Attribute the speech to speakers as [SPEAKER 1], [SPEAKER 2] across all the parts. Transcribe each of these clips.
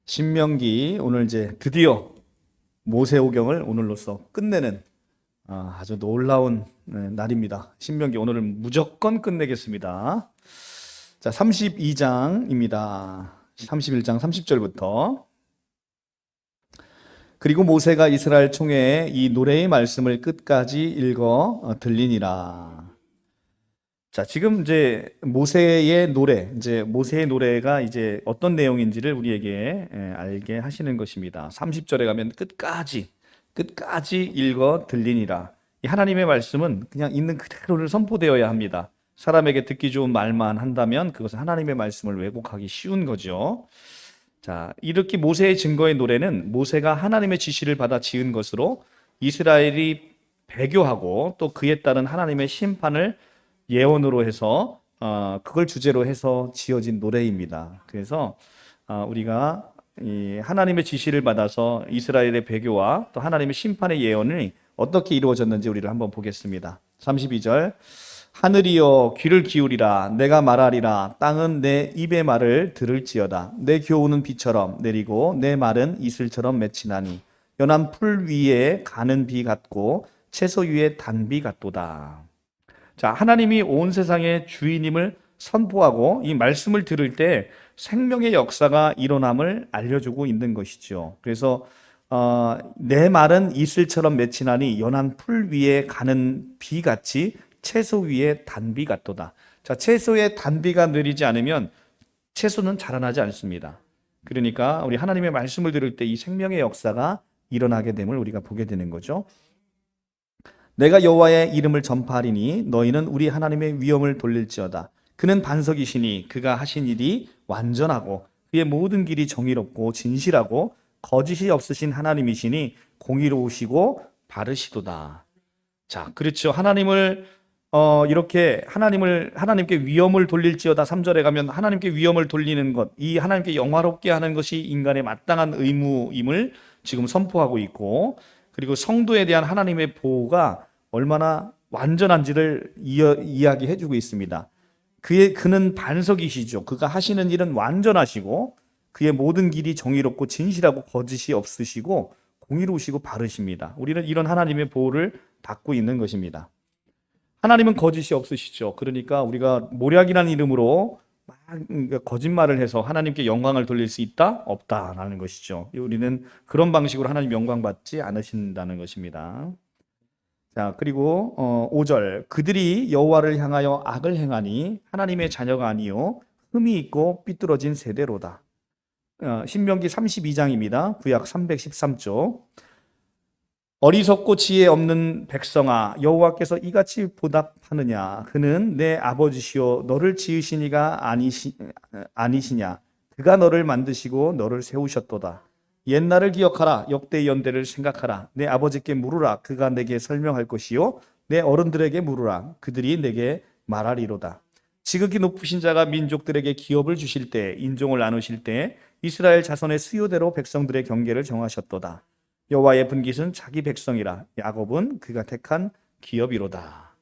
[SPEAKER 1] 신명기 오늘 이제 드디어 모세오경을 오늘로써 끝내는 아주 놀라운 날입니다. 신명기 오늘은 무조건 끝내겠습니다. 자, 32장입니다. 31장 30절부터. 그리고 모세가 이스라엘 총회에 이 노래의 말씀을 끝까지 읽어 들리니라. 자, 지금 이제 모세의 노래가 이제 어떤 내용인지를 우리에게 알게 하시는 것입니다. 30절에 가면 끝까지 읽어 들리니라. 이 하나님의 말씀은 그냥 있는 그대로를 선포되어야 합니다. 사람에게 듣기 좋은 말만 한다면 그것은 하나님의 말씀을 왜곡하기 쉬운 거죠. 자, 이렇게 모세의 증거의 노래는 모세가 하나님의 지시를 받아 지은 것으로 이스라엘이 배교하고 또 그에 따른 하나님의 심판을 예언으로 해서 그걸 주제로 해서 지어진 노래입니다. 그래서 우리가 이 하나님의 지시를 받아서 이스라엘의 배교와 또 하나님의 심판의 예언이 어떻게 이루어졌는지 우리를 한번 보겠습니다. 32절 하늘이여 귀를 기울이라 내가 말하리라 땅은 내 입의 말을 들을지어다 내 교훈은 비처럼 내리고 내 말은 이슬처럼 맺히나니 연한 풀 위에 가는 비 같고 채소 위에 단비 같도다. 자, 하나님이 온 세상의 주인임을 선포하고 이 말씀을 들을 때 생명의 역사가 일어남을 알려주고 있는 것이죠. 그래서 내 말은 이슬처럼 맺히나니 연한 풀 위에 가는 비같이 채소 위에 단비 같도다. 자, 채소에 단비가 내리지 않으면 채소는 자라나지 않습니다. 그러니까 우리 하나님의 말씀을 들을 때 이 생명의 역사가 일어나게 됨을 우리가 보게 되는 거죠. 내가 여호와의 이름을 전파하리니 너희는 우리 하나님의 위엄을 돌릴지어다. 그는 반석이시니 그가 하신 일이 완전하고 그의 모든 길이 정의롭고 진실하고 거짓이 없으신 하나님이시니 공의로우시고 바르시도다. 자, 그렇죠. 이렇게 하나님께 위엄을 돌릴지어다. 3절에 가면 하나님께 위엄을 돌리는 것, 이 하나님께 영화롭게 하는 것이 인간의 마땅한 의무임을 지금 선포하고 있고, 그리고 성도에 대한 하나님의 보호가 얼마나 완전한지를 이야기해주고 있습니다. 그는 반석이시죠. 그가 하시는 일은 완전하시고 그의 모든 길이 정의롭고 진실하고 거짓이 없으시고 공의로우시고 바르십니다. 우리는 이런 하나님의 보호를 받고 있는 것입니다. 하나님은 거짓이 없으시죠. 그러니까 우리가 모략이라는 이름으로 거짓말을 해서 하나님께 영광을 돌릴 수 있다? 없다라는 것이죠. 우리는 그런 방식으로 하나님 영광 받지 않으신다는 것입니다. 자, 그리고 5절 그들이 여호와를 향하여 악을 행하니 하나님의 자녀가 아니요 흠이 있고 삐뚤어진 세대로다. 신명기 32장입니다. 구약 313쪽. 어리석고 지혜 없는 백성아 여호와께서 이같이 보답하느냐 그는 내 아버지시요 너를 지으신 이가 아니시냐 그가 너를 만드시고 너를 세우셨도다. 옛날을 기억하라 역대의 연대를 생각하라 내 아버지께 물으라 그가 내게 설명할 것이요 내 어른들에게 물으라 그들이 내게 말하리로다. 지극히 높으신 자가 민족들에게 기업을 주실 때 인종을 나누실 때 이스라엘 자손의 수요대로 백성들의 경계를 정하셨도다. 여호와의 분깃은 자기 백성이라 야곱은 그가 택한 기업이로다.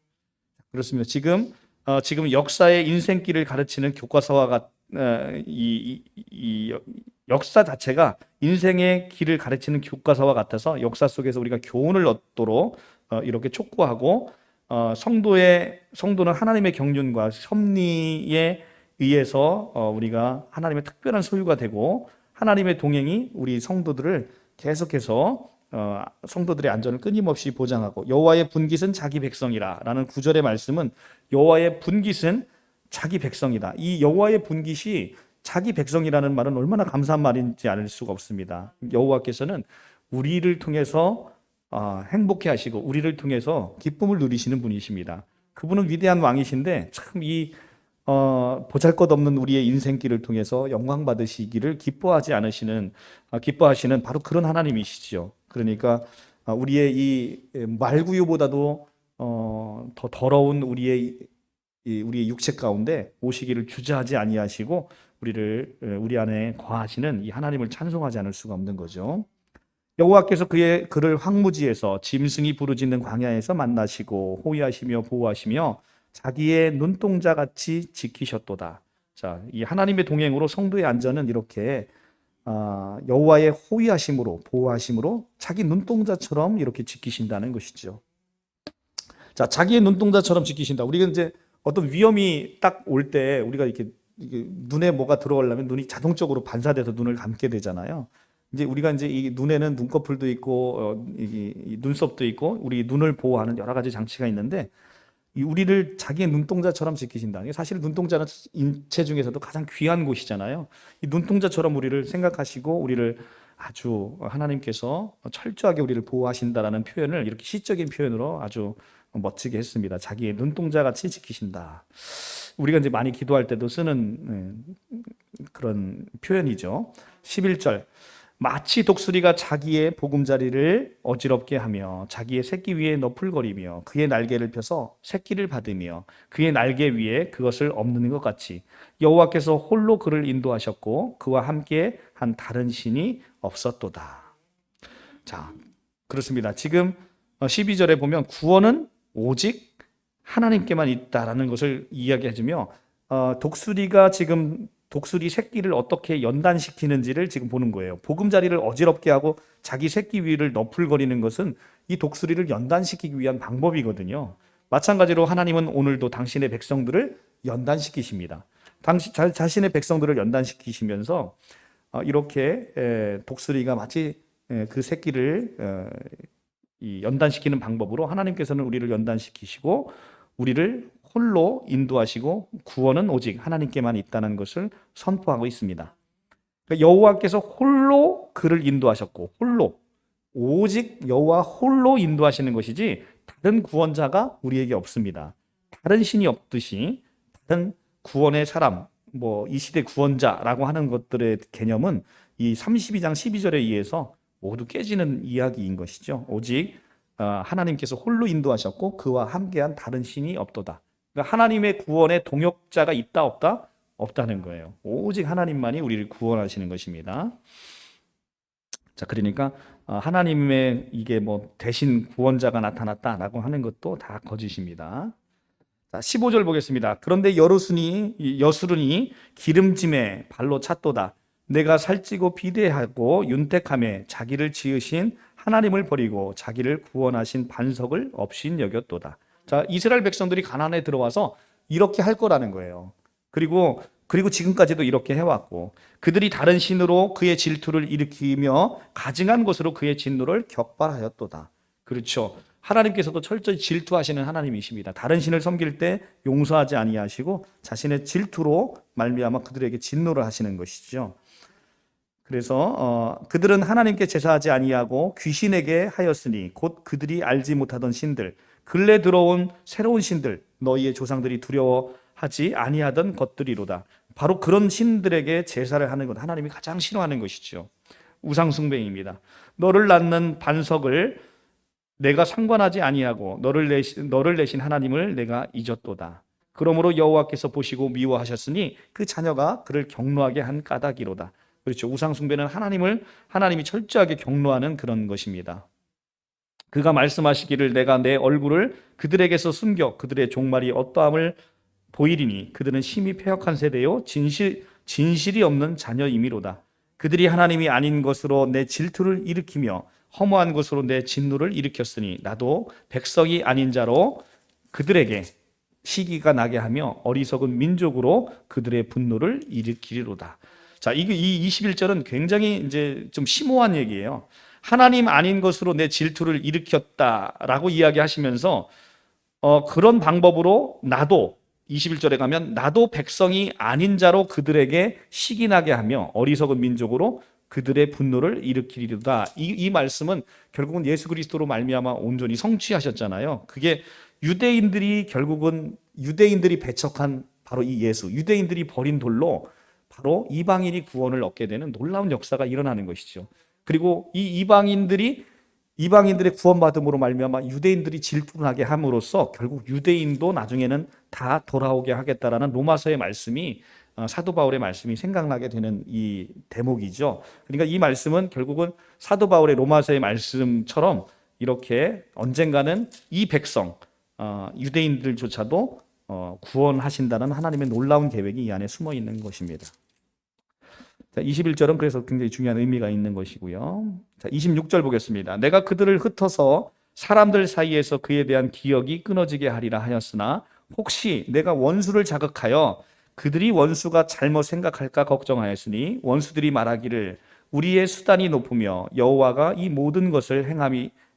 [SPEAKER 1] 그렇습니다. 지금 역사의 인생길을 가르치는 교과서와 이 역사 자체가 인생의 길을 가르치는 교과서와 같아서 역사 속에서 우리가 교훈을 얻도록 이렇게 촉구하고 성도는 하나님의 경륜과 섭리에 의해서 우리가 하나님의 특별한 소유가 되고 하나님의 동행이 우리 성도들을 계속해서 성도들의 안전을 끊임없이 보장하고 여호와의 분깃은 자기 백성이라 라는 9절의 말씀은 여호와의 분깃은 자기 백성이다. 이 여호와의 분깃이 자기 백성이라는 말은 얼마나 감사한 말인지 알 수가 없습니다. 여호와께서는 우리를 통해서 행복해 하시고 우리를 통해서 기쁨을 누리시는 분이십니다. 그분은 위대한 왕이신데 참 보잘것없는 우리의 인생길을 통해서 영광 받으시기를 기뻐하시는 바로 그런 하나님이시죠. 그러니까 우리의 이 말구유보다도 더 더러운 우리의 육체 가운데 오시기를 주저하지 아니하시고 우리 안에 거하시는 이 하나님을 찬송하지 않을 수가 없는 거죠. 여호와께서 그를 황무지에서 짐승이 부르짖는 광야에서 만나시고 호위하시며 보호하시며 자기의 눈동자 같이 지키셨도다. 자, 이 하나님의 동행으로 성도의 안전은 이렇게 여호와의 호위하심으로 보호하심으로 자기 눈동자처럼 이렇게 지키신다는 것이죠. 자, 자기의 눈동자처럼 지키신다. 우리가 이제 어떤 위험이 딱 올 때 우리가 이게 눈에 뭐가 들어오려면 눈이 자동적으로 반사돼서 눈을 감게 되잖아요. 이제 우리가 이제 이 눈에는 눈꺼풀도 있고 이 눈썹도 있고 우리 눈을 보호하는 여러 가지 장치가 있는데 이 우리를 자기의 눈동자처럼 지키신다. 사실 눈동자는 인체 중에서도 가장 귀한 곳이잖아요. 이 눈동자처럼 우리를 생각하시고 우리를 아주 하나님께서 철저하게 우리를 보호하신다라는 표현을 이렇게 시적인 표현으로 아주 멋지게 했습니다. 자기의 눈동자 같이 지키신다. 우리가 이제 많이 기도할 때도 쓰는 그런 표현이죠. 11절. 마치 독수리가 자기의 보금자리를 어지럽게 하며 자기의 새끼 위에 너풀거리며 그의 날개를 펴서 새끼를 받으며 그의 날개 위에 그것을 엎는 것 같이 여호와께서 홀로 그를 인도하셨고 그와 함께 한 다른 신이 없었도다. 자, 그렇습니다. 지금 12절에 보면 구원은 오직 하나님께만 있다라는 것을 이야기해주며 독수리가 지금 독수리 새끼를 어떻게 연단시키는지를 지금 보는 거예요. 보금자리를 어지럽게 하고 자기 새끼 위를 너풀거리는 것은 이 독수리를 연단시키기 위한 방법이거든요. 마찬가지로 하나님은 오늘도 당신의 백성들을 연단시키십니다. 자신의 백성들을 연단시키시면서 이렇게 독수리가 마치 그 새끼를 연단시키는 방법으로 하나님께서는 우리를 연단시키시고 우리를 홀로 인도하시고 구원은 오직 하나님께만 있다는 것을 선포하고 있습니다. 그러니까 여호와께서 홀로 그를 인도하셨고 홀로 오직 여호와 홀로 인도하시는 것이지 다른 구원자가 우리에게 없습니다. 다른 신이 없듯이 다른 구원의 사람, 이 시대 구원자라고 하는 것들의 개념은 이 32장 12절에 의해서 모두 깨지는 이야기인 것이죠. 오직 하나님께서 홀로 인도하셨고 그와 함께한 다른 신이 없도다. 그러니까 하나님의 구원에 동역자가 있다 없다? 없다는 거예요. 오직 하나님만이 우리를 구원하시는 것입니다. 자, 그러니까 하나님의 이게 대신 구원자가 나타났다라고 하는 것도 다 거짓입니다. 자, 15절 보겠습니다. 그런데 여수run이 기름짐에 발로 찼도다. 내가 살찌고 비대하고 윤택함에 자기를 지으신 하나님을 버리고 자기를 구원하신 반석을 없인 여겼도다. 자, 이스라엘 백성들이 가나안에 들어와서 이렇게 할 거라는 거예요. 그리고 지금까지도 이렇게 해왔고 그들이 다른 신으로 그의 질투를 일으키며 가증한 것으로 그의 진노를 격발하였도다. 그렇죠. 하나님께서도 철저히 질투하시는 하나님이십니다. 다른 신을 섬길 때 용서하지 아니하시고 자신의 질투로 말미암아 그들에게 진노를 하시는 것이죠. 그래서 그들은 하나님께 제사하지 아니하고 귀신에게 하였으니 곧 그들이 알지 못하던 신들 근래 들어온 새로운 신들 너희의 조상들이 두려워하지 아니하던 것들이로다. 바로 그런 신들에게 제사를 하는 것 하나님이 가장 싫어하는 것이죠. 우상숭배입니다. 너를 낳는 반석을 내가 상관하지 아니하고 너를 내신 하나님을 내가 잊었도다. 그러므로 여호와께서 보시고 미워하셨으니 그 자녀가 그를 경노하게 한 까닭이로다. 그렇죠. 우상숭배는 하나님이 철저하게 경노하는 그런 것입니다. 그가 말씀하시기를 내가 내 얼굴을 그들에게서 숨겨 그들의 종말이 어떠함을 보이리니 그들은 심히 패역한 세대요 진실이 없는 자녀이미로다. 그들이 하나님이 아닌 것으로 내 질투를 일으키며 허무한 것으로 내 진노를 일으켰으니 나도 백성이 아닌 자로 그들에게 시기가 나게 하며 어리석은 민족으로 그들의 분노를 일으키리로다. 자, 이 21절은 굉장히 이제 좀 심오한 얘기예요. 하나님 아닌 것으로 내 질투를 일으켰다라고 이야기하시면서 그런 방법으로 나도 21절에 가면 나도 백성이 아닌 자로 그들에게 시기 나게 하며 어리석은 민족으로 그들의 분노를 일으키리로다. 이 말씀은 결국은 예수 그리스도로 말미암아 온전히 성취하셨잖아요. 그게 결국은 유대인들이 배척한 바로 이 예수, 유대인들이 버린 돌로 바로 이방인이 구원을 얻게 되는 놀라운 역사가 일어나는 것이죠. 그리고 이 이방인들의 구원받음으로 말미암아 유대인들이 질투나게 함으로써 결국 유대인도 나중에는 다 돌아오게 하겠다라는 로마서의 말씀이 사도 바울의 말씀이 생각나게 되는 이 대목이죠. 그러니까 이 말씀은 결국은 사도 바울의 로마서의 말씀처럼 이렇게 언젠가는 이 백성 유대인들조차도 구원하신다는 하나님의 놀라운 계획이 이 안에 숨어 있는 것입니다. 자, 21절은 그래서 굉장히 중요한 의미가 있는 것이고요. 자, 26절 보겠습니다. 내가 그들을 흩어서 사람들 사이에서 그에 대한 기억이 끊어지게 하리라 하였으나 혹시 내가 원수를 자극하여 그들이 원수가 잘못 생각할까 걱정하였으니 원수들이 말하기를 우리의 수단이 높으며 여호와가 이 모든 것을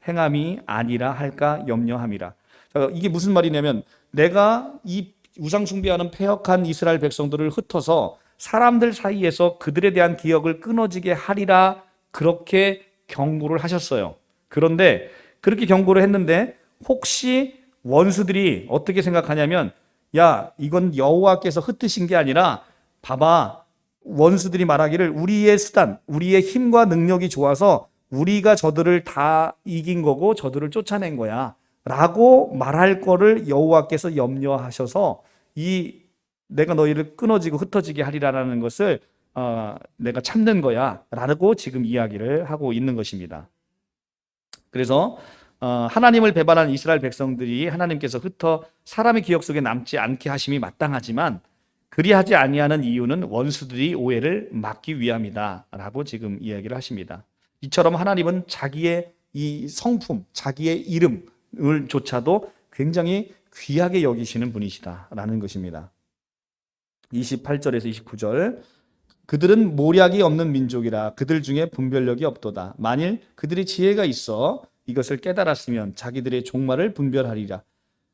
[SPEAKER 1] 행함이 아니라 할까 염려함이라. 자, 이게 무슨 말이냐면 내가 이 우상 숭배하는 패역한 이스라엘 백성들을 흩어서 사람들 사이에서 그들에 대한 기억을 끊어지게 하리라 그렇게 경고를 하셨어요. 그런데 그렇게 경고를 했는데 혹시 원수들이 어떻게 생각하냐면 야, 이건 여호와께서 흩으신 게 아니라 봐봐. 원수들이 말하기를 우리의 수단, 우리의 힘과 능력이 좋아서 우리가 저들을 다 이긴 거고 저들을 쫓아낸 거야 라고 말할 거를 여호와께서 염려하셔서 이 내가 너희를 끊어지고 흩어지게 하리라는 것을 내가 참는 거야 라고 지금 이야기를 하고 있는 것입니다. 그래서 하나님을 배반한 이스라엘 백성들이 하나님께서 흩어 사람의 기억 속에 남지 않게 하심이 마땅하지만 그리하지 아니하는 이유는 원수들이 오해를 막기 위함이다라고 지금 이야기를 하십니다. 이처럼 하나님은 자기의 이 성품, 자기의 이름을 조차도 굉장히 귀하게 여기시는 분이시다라는 것입니다. 28절에서 29절 그들은 모략이 없는 민족이라 그들 중에 분별력이 없도다. 만일 그들이 지혜가 있어 이것을 깨달았으면 자기들의 종말을 분별하리라.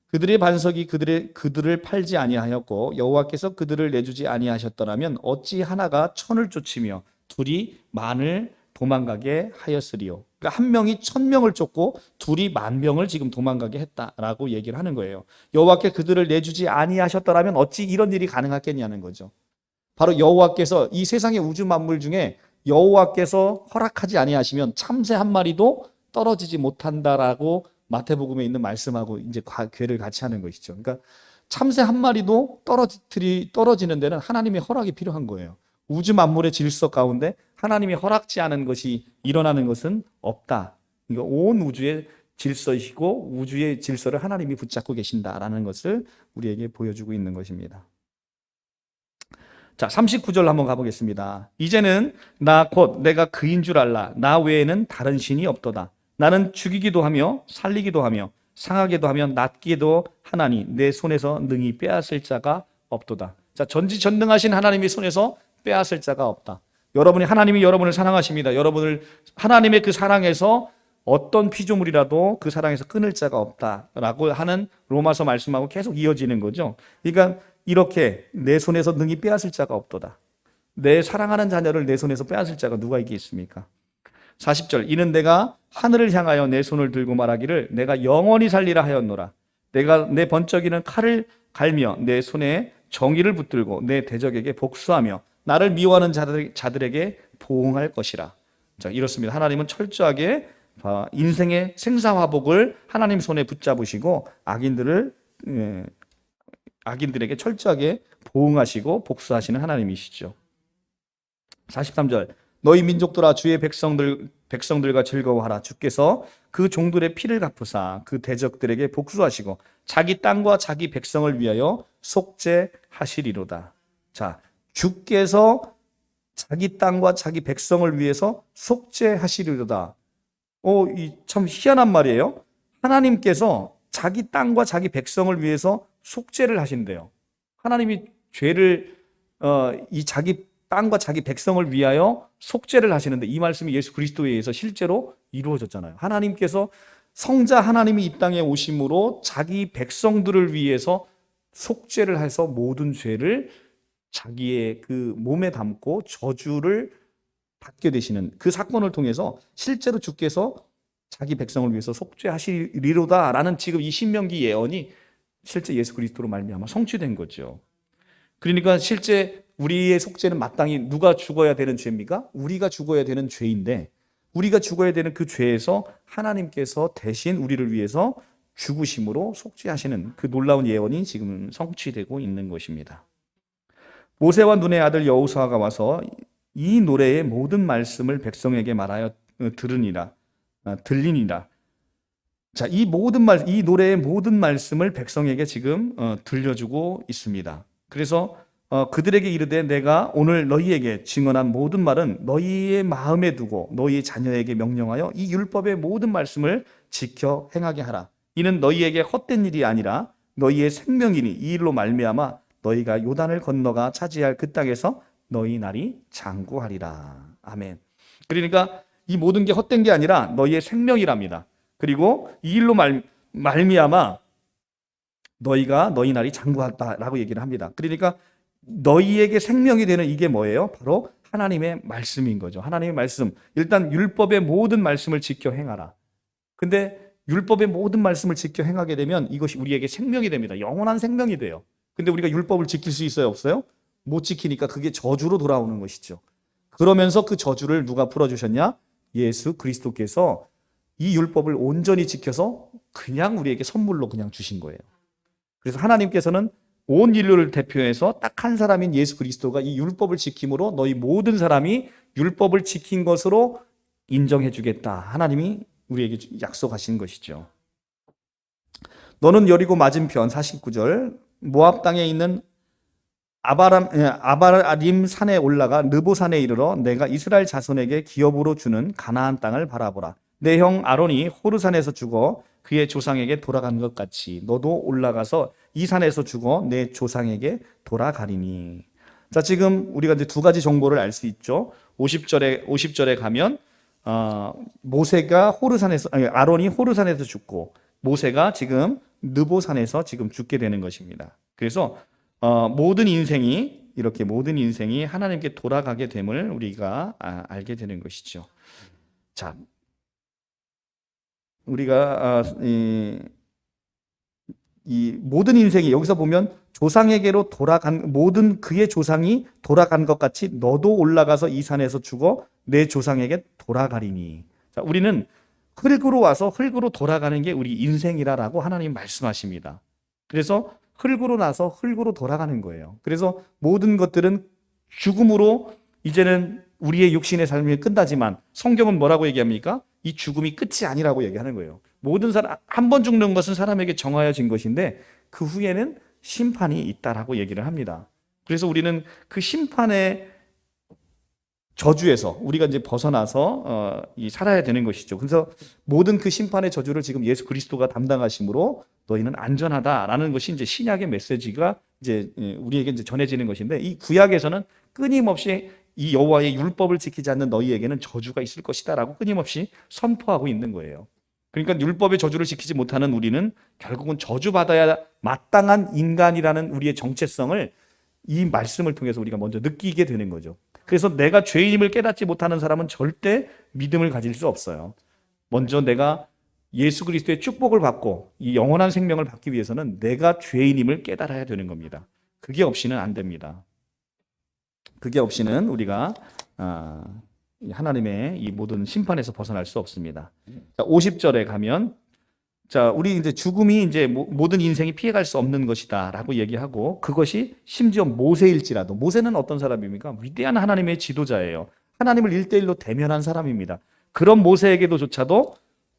[SPEAKER 1] 그들의 반석이 그들을 팔지 아니하였고 여호와께서 그들을 내주지 아니하셨더라면 어찌 하나가 천을 쫓으며 둘이 만을 도망가게 하였으리요. 그러니까 한 명이 1000명을 쫓고 둘이 10,000명을 지금 도망가게 했다라고 얘기를 하는 거예요. 여호와께 그들을 내주지 아니하셨더라면 어찌 이런 일이 가능하겠냐는 거죠. 바로 여호와께서 이 세상의 우주 만물 중에 여호와께서 허락하지 아니하시면 참새 한 마리도 떨어지지 못한다라고 마태복음에 있는 말씀하고 이제 괴를 같이 하는 것이죠. 그러니까 참새 한 마리도 떨어지는 데는 하나님의 허락이 필요한 거예요. 우주 만물의 질서 가운데 하나님이 허락지 않은 것이 일어나는 것은 없다. 그러니까 온 우주의 질서이시고 우주의 질서를 하나님이 붙잡고 계신다라는 것을 우리에게 보여주고 있는 것입니다. 자, 39절 한번 가보겠습니다. 이제는 나 곧 내가 그인 줄 알라. 나 외에는 다른 신이 없도다. 나는 죽이기도 하며 살리기도 하며 상하게도 하며 낫기도 하나니 내 손에서 능히 빼앗을 자가 없도다. 자, 전지전능하신 하나님의 손에서 빼앗을 자가 없다. 하나님이 여러분을 사랑하십니다. 여러분을 하나님의 그 사랑에서 어떤 피조물이라도 그 사랑에서 끊을 자가 없다라고 하는 로마서 말씀하고 계속 이어지는 거죠. 그러니까 이렇게 내 손에서 능히 빼앗을 자가 없도다. 내 사랑하는 자녀를 내 손에서 빼앗을 자가 누가 있겠습니까? 40절 이는 내가 하늘을 향하여 내 손을 들고 말하기를 내가 영원히 살리라 하였노라. 내가 내 번쩍이는 칼을 갈며 내 손에 정의를 붙들고 내 대적에게 복수하며 나를 미워하는 자들에게 보응할 것이라. 자, 이렇습니다. 하나님은 철저하게 인생의 생사화복을 하나님 손에 붙잡으시고 악인들에게 철저하게 보응하시고 복수하시는 하나님이시죠. 43절 너희 민족들아 주의 백성들과 즐거워하라. 주께서 그 종들의 피를 갚으사 그 대적들에게 복수하시고 자기 땅과 자기 백성을 위하여 속죄하시리로다. 자, 주께서 자기 땅과 자기 백성을 위해서 속죄하시리로다. 참 희한한 말이에요. 하나님께서 자기 땅과 자기 백성을 위해서 속죄를 하신대요. 하나님이 죄를 이 자기 땅과 자기 백성을 위하여 속죄를 하시는데 이 말씀이 예수 그리스도에 의해서 실제로 이루어졌잖아요. 하나님께서 성자 하나님이 이 땅에 오심으로 자기 백성들을 위해서 속죄를 해서 모든 죄를 자기의 그 몸에 담고 저주를 받게 되시는 그 사건을 통해서 실제로 주께서 자기 백성을 위해서 속죄하시리로다라는 지금 이 신명기 예언이 실제 예수 그리스도로 말미암아 성취된 거죠. 그러니까 실제 우리의 속죄는 마땅히 누가 죽어야 되는 죄입니까? 우리가 죽어야 되는 죄인데 우리가 죽어야 되는 그 죄에서 하나님께서 대신 우리를 위해서 죽으심으로 속죄하시는 그 놀라운 예언이 지금 성취되고 있는 것입니다. 모세와 눈의 아들 여호수아가 와서 이 노래의 모든 말씀을 백성에게 말하여 들리니라. 자, 이 노래의 모든 말씀을 백성에게 지금 들려주고 있습니다. 그래서 그들에게 이르되 내가 오늘 너희에게 증언한 모든 말은 너희의 마음에 두고 너희 자녀에게 명령하여 이 율법의 모든 말씀을 지켜 행하게 하라. 이는 너희에게 헛된 일이 아니라 너희의 생명이니 이 일로 말미암아 너희가 요단을 건너가 차지할 그 땅에서 너희 날이 장구하리라. 아멘. 그러니까 이 모든 게 헛된 게 아니라 너희의 생명이랍니다. 그리고 이 일로 말미암아 너희가 너희 날이 장구하다라고 얘기를 합니다. 그러니까 너희에게 생명이 되는 이게 뭐예요? 바로 하나님의 말씀인 거죠. 하나님의 말씀. 일단 율법의 모든 말씀을 지켜 행하라. 근데 율법의 모든 말씀을 지켜 행하게 되면 이것이 우리에게 생명이 됩니다. 영원한 생명이 돼요. 근데 우리가 율법을 지킬 수 있어요, 없어요? 못 지키니까 그게 저주로 돌아오는 것이죠. 그러면서 그 저주를 누가 풀어주셨냐? 예수 그리스도께서 이 율법을 온전히 지켜서 그냥 우리에게 선물로 그냥 주신 거예요. 그래서 하나님께서는 온 인류를 대표해서 딱 한 사람인 예수 그리스도가 이 율법을 지킴으로 너희 모든 사람이 율법을 지킨 것으로 인정해 주겠다. 하나님이 우리에게 약속하신 것이죠. 너는 여리고 맞은편 49절 모압 땅에 있는 아바림 산에 올라가 느보산에 이르러 내가 이스라엘 자손에게 기업으로 주는 가나안 땅을 바라보라. 내 형 아론이 호르산에서 죽어 그의 조상에게 돌아간 것 같이 너도 올라가서 이 산에서 죽어 내 조상에게 돌아가리니. 자, 지금 우리가 이제 두 가지 정보를 알 수 있죠. 50절에 가면 모세가 아론이 호르산에서 죽고 모세가 지금 느보산에서 지금 죽게 되는 것입니다. 그래서 모든 인생이 하나님께 돌아가게 됨을 우리가 알게 되는 것이죠. 자, 우리가 이 모든 인생이 여기서 보면 조상에게로 돌아간 모든 그의 조상이 돌아간 것 같이 너도 올라가서 이 산에서 죽어 내 조상에게 돌아가리니. 자, 우리는 흙으로 와서 흙으로 돌아가는 게 우리 인생이라라고 하나님 말씀하십니다. 그래서 흙으로 나서 흙으로 돌아가는 거예요. 그래서 모든 것들은 죽음으로 이제는 우리의 육신의 삶이 끝나지만 성경은 뭐라고 얘기합니까? 이 죽음이 끝이 아니라고 얘기하는 거예요. 모든 사람 한 번 죽는 것은 사람에게 정하여진 것인데 그 후에는 심판이 있다라고 얘기를 합니다. 그래서 우리는 그 심판의 저주에서 우리가 이제 벗어나서 살아야 되는 것이죠. 그래서 모든 그 심판의 저주를 지금 예수 그리스도가 담당하심으로 너희는 안전하다라는 것이 이제 신약의 메시지가 이제 우리에게 이제 전해지는 것인데 이 구약에서는 끊임없이 이 여호와의 율법을 지키지 않는 너희에게는 저주가 있을 것이다라고 끊임없이 선포하고 있는 거예요. 그러니까 율법의 저주를 지키지 못하는 우리는 결국은 저주받아야 마땅한 인간이라는 우리의 정체성을 이 말씀을 통해서 우리가 먼저 느끼게 되는 거죠. 그래서 내가 죄인임을 깨닫지 못하는 사람은 절대 믿음을 가질 수 없어요. 먼저 내가 예수 그리스도의 축복을 받고 이 영원한 생명을 받기 위해서는 내가 죄인임을 깨달아야 되는 겁니다. 그게 없이는 안 됩니다. 그게 없이는 우리가 하나님의 이 모든 심판에서 벗어날 수 없습니다. 자, 50절에 가면 자, 우리 이제 죽음이 이제 모든 인생이 피해갈 수 없는 것이다라고 얘기하고 그것이 심지어 모세일지라도 모세는 어떤 사람입니까? 위대한 하나님의 지도자예요. 하나님을 1대1로 대면한 사람입니다. 그런 모세에게도조차도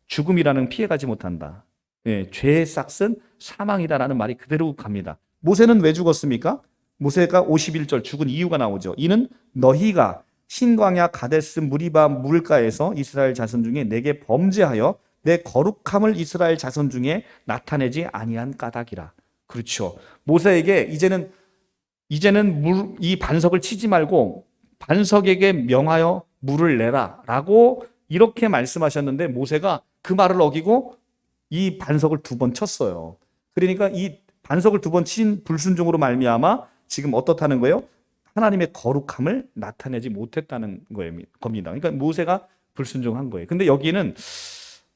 [SPEAKER 1] 죽음이라는 피해가지 못한다. 예, 죄의 싹은 사망이다라는 말이 그대로 갑니다. 모세는 왜 죽었습니까? 모세가 51절 죽은 이유가 나오죠. 이는 너희가 신광야 가데스 무리바 물가에서 이스라엘 자손 중에 내게 범죄하여 내 거룩함을 이스라엘 자손 중에 나타내지 아니한 까닭이라. 그렇죠. 모세에게 이제는 이 반석을 치지 말고 반석에게 명하여 물을 내라라고 이렇게 말씀하셨는데 모세가 그 말을 어기고 이 반석을 2번 쳤어요. 그러니까 이 반석을 2번 친 불순종으로 말미암아 지금 어떻다는 거예요? 하나님의 거룩함을 나타내지 못했다는 겁니다. 그러니까 모세가 불순종한 거예요. 근데 여기는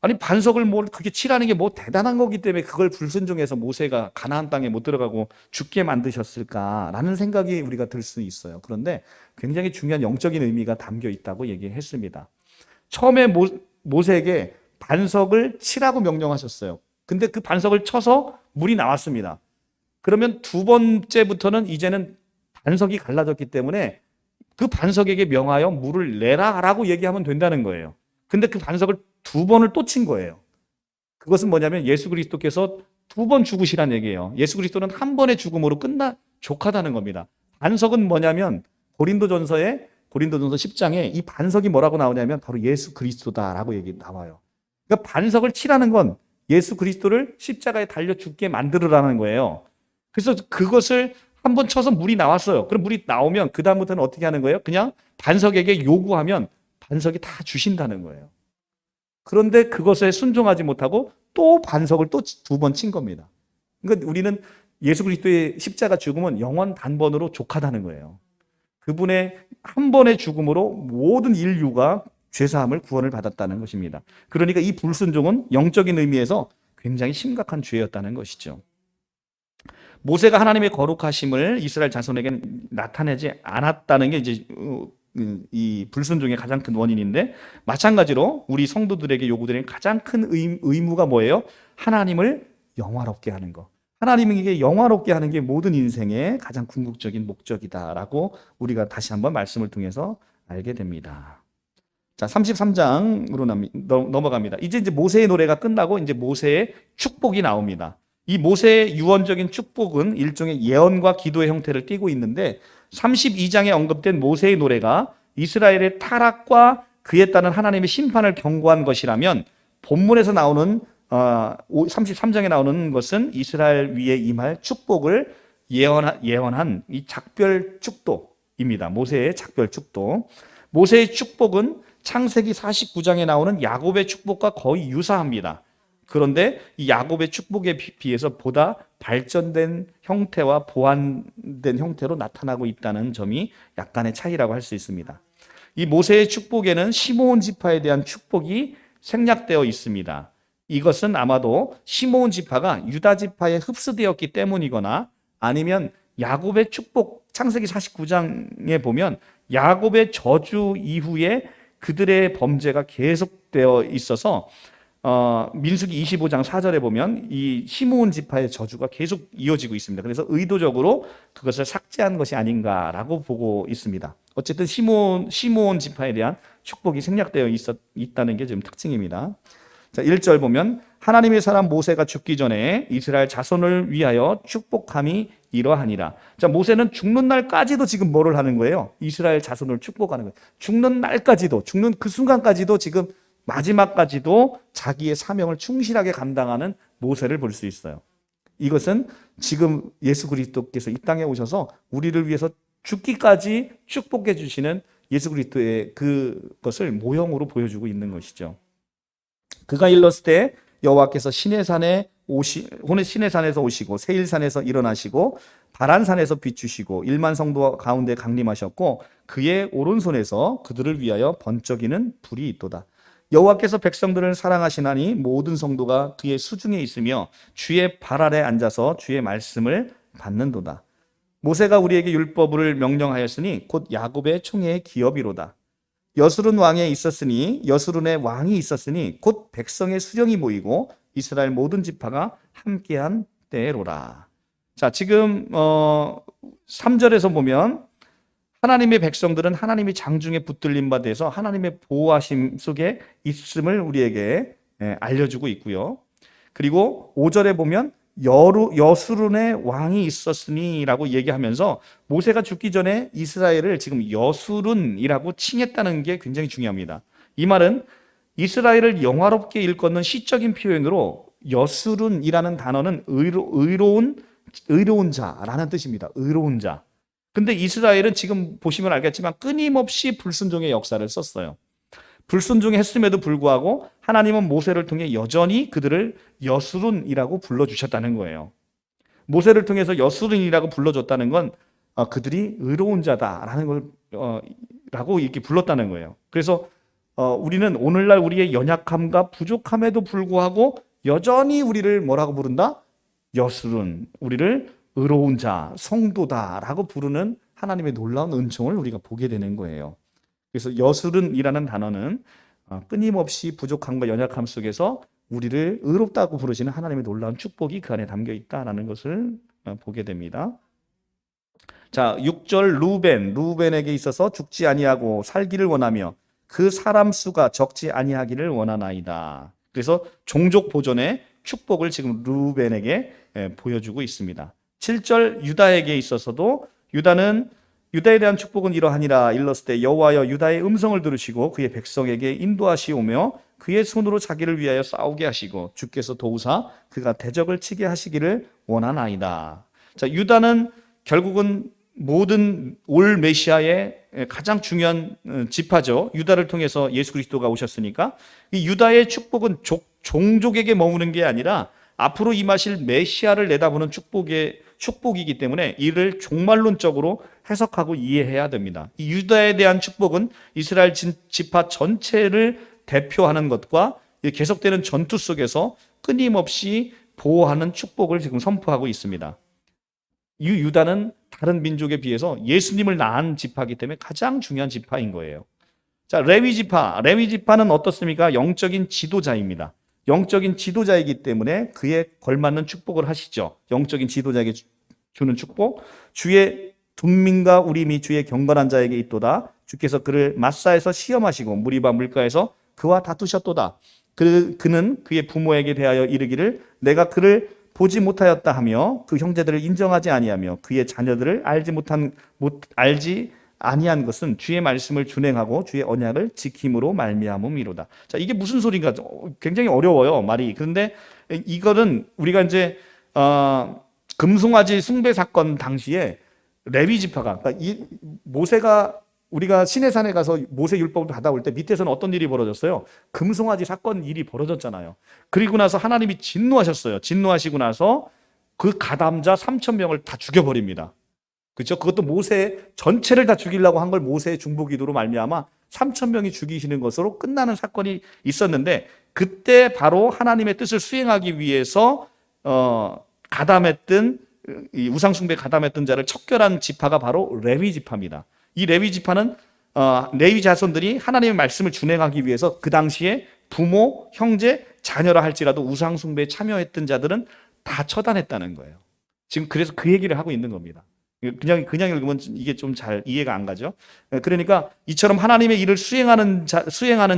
[SPEAKER 1] 아니 반석을 그게 칠하는 게 대단한 거기 때문에 그걸 불순종해서 모세가 가나안 땅에 못 들어가고 죽게 만드셨을까라는 생각이 우리가 들 수 있어요. 그런데 굉장히 중요한 영적인 의미가 담겨 있다고 얘기했습니다. 처음에 모세에게 반석을 치라고 명령하셨어요. 근데 그 반석을 쳐서 물이 나왔습니다. 그러면 2번째부터는 이제는 반석이 갈라졌기 때문에 그 반석에게 명하여 물을 내라라고 얘기하면 된다는 거예요. 근데 그 반석을 2번을 또 친 거예요. 그것은 뭐냐면 예수 그리스도께서 2번 죽으시란 얘기예요. 예수 그리스도는 한 번의 죽음으로 족하다는 겁니다. 반석은 뭐냐면 고린도전서 10장에 이 반석이 뭐라고 나오냐면 바로 예수 그리스도다라고 얘기 나와요. 그러니까 반석을 치라는 건 예수 그리스도를 십자가에 달려 죽게 만들으라는 거예요. 그래서 그것을 한번 쳐서 물이 나왔어요. 그럼 물이 나오면 그 다음부터는 어떻게 하는 거예요? 그냥 반석에게 요구하면 반석이 다 주신다는 거예요. 그런데 그것에 순종하지 못하고 또 반석을 또 두 번 친 겁니다. 그러니까 우리는 예수 그리스도의 십자가 죽음은 영원 단번으로 족하다는 거예요. 그분의 한 번의 죽음으로 모든 인류가 죄사함을 구원을 받았다는 것입니다. 그러니까 이 불순종은 영적인 의미에서 굉장히 심각한 죄였다는 것이죠. 모세가 하나님의 거룩하심을 이스라엘 자손에게 나타내지 않았다는 게 이제 이 불순종의 가장 큰 원인인데, 마찬가지로 우리 성도들에게 요구되는 가장 큰 의무가 뭐예요? 하나님을 영화롭게 하는 거. 하나님에게 영화롭게 하는 게 모든 인생의 가장 궁극적인 목적이다라고 우리가 다시 한번 말씀을 통해서 알게 됩니다. 자, 33장으로 넘어갑니다. 이제 모세의 노래가 끝나고 이제 모세의 축복이 나옵니다. 이 모세의 유언적인 축복은 일종의 예언과 기도의 형태를 띠고 있는데, 32장에 언급된 모세의 노래가 이스라엘의 타락과 그에 따른 하나님의 심판을 경고한 것이라면, 본문에서 나오는 33장에 나오는 것은 이스라엘 위에 임할 축복을 예언한 이 작별 축도입니다. 모세의 작별 축도. 모세의 축복은 창세기 49장에 나오는 야곱의 축복과 거의 유사합니다. 그런데 이 야곱의 축복에 비해서 보다 발전된 형태와 보완된 형태로 나타나고 있다는 점이 약간의 차이라고 할 수 있습니다. 이 모세의 축복에는 시므온 지파에 대한 축복이 생략되어 있습니다. 이것은 아마도 시므온 지파가 유다 지파에 흡수되었기 때문이거나, 아니면 야곱의 축복, 창세기 49장에 보면 야곱의 저주 이후에 그들의 범죄가 계속되어 있어서 민수기 25장 4절에 보면 이 시므온 지파의 저주가 계속 이어지고 있습니다. 그래서 의도적으로 그것을 삭제한 것이 아닌가라고 보고 있습니다. 어쨌든 시므온 지파에 대한 축복이 생략되어 있다는 게 지금 특징입니다. 자, 1절 보면 하나님의 사람 모세가 죽기 전에 이스라엘 자손을 위하여 축복함이 이러하니라. 자, 모세는 죽는 날까지도 지금 뭐를 하는 거예요? 이스라엘 자손을 축복하는 거예요. 죽는 날까지도, 죽는 그 순간까지도, 지금 마지막까지도 자기의 사명을 충실하게 감당하는 모세를 볼 수 있어요. 이것은 지금 예수 그리스도께서 이 땅에 오셔서 우리를 위해서 죽기까지 축복해 주시는 예수 그리스도의 그것을 모형으로 보여주고 있는 것이죠. 그가 일렀을 때 여호와께서 시내산에서 오시고 세일산에서 일어나시고 바란산에서 비추시고 1만 성도 가운데 강림하셨고 그의 오른손에서 그들을 위하여 번쩍이는 불이 있도다. 여호와께서 백성들을 사랑하시나니 모든 성도가 그의 수중에 있으며 주의 발 아래 앉아서 주의 말씀을 받는도다. 모세가 우리에게 율법을 명령하였으니 곧 야곱의 총회의 기업이로다. 여수른 왕에 있었으니 여수른의 왕이 있었으니 곧 백성의 수령이 모이고 이스라엘 모든 지파가 함께한 때로라. 자, 지금 3절에서 보면 하나님의 백성들은 하나님의 장중에 붙들림 바 돼서 하나님의 보호하심 속에 있음을 우리에게 알려주고 있고요. 그리고 5절에 보면 여수른의 왕이 있었으니 라고 얘기하면서 모세가 죽기 전에 이스라엘을 지금 여수른이라고 칭했다는 게 굉장히 중요합니다. 이 말은 이스라엘을 영화롭게 일컫는 시적인 표현으로 여수른이라는 단어는 의로운 자라는 뜻입니다. 의로운 자. 근데 이스라엘은 지금 보시면 알겠지만 끊임없이 불순종의 역사를 썼어요. 불순종했음에도 불구하고 하나님은 모세를 통해 여전히 그들을 여수른이라고 불러주셨다는 거예요. 모세를 통해서 여수른이라고 불러줬다는 건 그들이 의로운 자다라는 걸 라고 이렇게 불렀다는 거예요. 그래서 우리는 오늘날 우리의 연약함과 부족함에도 불구하고 여전히 우리를 뭐라고 부른다? 여수른, 우리를 의로운 자, 성도다라고 부르는 하나님의 놀라운 은총을 우리가 보게 되는 거예요. 그래서 여수른이라는 단어는 끊임없이 부족함과 연약함 속에서 우리를 의롭다고 부르시는 하나님의 놀라운 축복이 그 안에 담겨 있다라는 것을 보게 됩니다. 자, 6절 루벤에게 있어서 죽지 아니하고 살기를 원하며 그 사람 수가 적지 아니하기를 원하나이다. 그래서 종족 보존의 축복을 지금 루벤에게 보여주고 있습니다. 7절 유다에게 있어서도 유다에 대한 축복은 이러하니라. 일렀을 때 여호와여 유다의 음성을 들으시고 그의 백성에게 인도하시오며 그의 손으로 자기를 위하여 싸우게 하시고 주께서 도우사 그가 대적을 치게 하시기를 원하나이다. 자, 유다는 결국은 모든 올 메시아의 가장 중요한 지파죠. 유다를 통해서 예수 그리스도가 오셨으니까 이 유다의 축복은 종족에게 머무는 게 아니라 앞으로 임하실 메시아를 내다보는 축복이기 때문에 이를 종말론적으로 해석하고 이해해야 됩니다. 이 유다에 대한 축복은 이스라엘 지파 전체를 대표하는 것과 계속되는 전투 속에서 끊임없이 보호하는 축복을 지금 선포하고 있습니다. 이 유다는 다른 민족에 비해서 예수님을 낳은 지파이기 때문에 가장 중요한 지파인 거예요. 자, 레위 지파는 어떻습니까? 영적인 지도자입니다. 영적인 지도자이기 때문에 그에 걸맞는 축복을 하시죠. 영적인 지도자에게 주는 축복. 주의 둔민과 우림이 주의 경건한 자에게 있도다. 주께서 그를 마사에서 시험하시고 무리바 물가에서 그와 다투셨도다. 그는 그의 부모에게 대하여 이르기를 내가 그를 보지 못하였다 하며 그 형제들을 인정하지 아니하며 그의 자녀들을 알지 아니한 것은 주의 말씀을 준행하고 주의 언약을 지킴으로 말미암음이로다. 자, 이게 무슨 소리인가? 굉장히 어려워요, 말이. 그런데 이거는 우리가 이제 금송아지 숭배 사건 당시에 레위 지파가, 그러니까 이 모세가 우리가 시내산에 가서 모세 율법을 받아올 때 밑에서는 어떤 일이 벌어졌어요? 금송아지 사건 일이 벌어졌잖아요. 그리고 나서 하나님이 진노하셨어요. 진노하시고 나서 그 가담자 3,000명을 다 죽여버립니다. 그렇죠? 그것도 모세 전체를 다 죽이려고 한 걸 모세의 중보기도로 말미암아 3,000명이 죽이시는 것으로 끝나는 사건이 있었는데 그때 바로 하나님의 뜻을 수행하기 위해서 가담했던 이 우상숭배 가담했던 자를 척결한 지파가 바로 레위 지파입니다. 이 레위 지파는 레위 자손들이 하나님의 말씀을 준행하기 위해서 그 당시에 부모, 형제, 자녀라 할지라도 우상숭배에 참여했던 자들은 다 처단했다는 거예요. 지금 그래서 그 얘기를 하고 있는 겁니다. 그냥 읽으면 이게 좀 잘 이해가 안 가죠. 그러니까 이처럼 하나님의 일을 수행하는